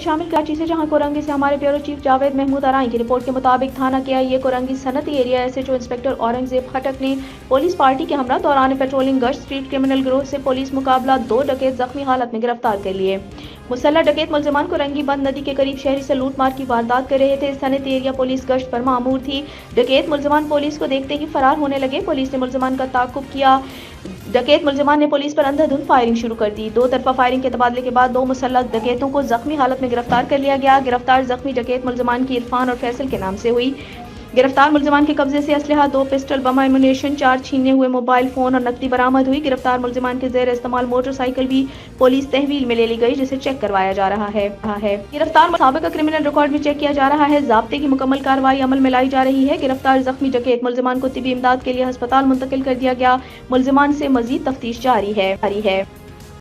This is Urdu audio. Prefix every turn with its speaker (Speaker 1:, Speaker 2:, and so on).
Speaker 1: شامل کراچی سے، جہاں کورنگی سے ہمارے بیورو چیف جاوید محمود آرائی کی رپورٹ کے مطابق تھانہ کے آئی کورنگی صنعتی area S H O inspector Aurangzeb Khattak نے پولیس پارٹی کے ہمراہ دوران پیٹرولنگ گشت اسٹریٹ کرمنل گروہ سے پولیس مقابلہ 2 ڈکیت زخمی حالت میں گرفتار کر لیے۔ مسلح ڈکیت ملزمان کورنگی بند ندی کے قریب شہری سے لوٹ مار کی واردات کر رہے تھے۔ صنعتی ایریا پولیس گشت پر مامور تھی۔ ڈکیت ملزمان پولیس کو دیکھتے ہی فرار ہونے لگے۔ پولیس نے ملزمان کا تعاقب کیا۔ ڈکیت ملزمان نے پولیس پر اندھا دھند فائرنگ شروع کر دی۔ 2 طرفہ فائرنگ کے تبادلے کے بعد 2 مسلح ڈکیتوں کو زخمی حالت میں گرفتار کر لیا گیا۔ گرفتار زخمی ڈکیت ملزمان کی عرفان اور فیصل کے نام سے ہوئی۔ گرفتار ملزمان کے قبضے سے اسلحہ 2 پسٹل، بم ایمونیشن، 4 چھینے ہوئے موبائل فون اور نقدی برآمد ہوئی۔ گرفتار ملزمان کے زیر استعمال موٹر سائیکل بھی پولیس تحویل میں لے لی گئی، جسے چیک کروایا جا رہا ہے۔ گرفتار سابقہ کرمنل ریکارڈ بھی چیک کیا جا رہا ہے۔ ضابطے کی مکمل کارروائی عمل میں لائی جا رہی ہے۔ گرفتار زخمی ڈکیت ملزمان کو طبی امداد کے لیے ہسپتال منتقل کر دیا گیا۔ ملزمان سے مزید تفتیش جاری ہے۔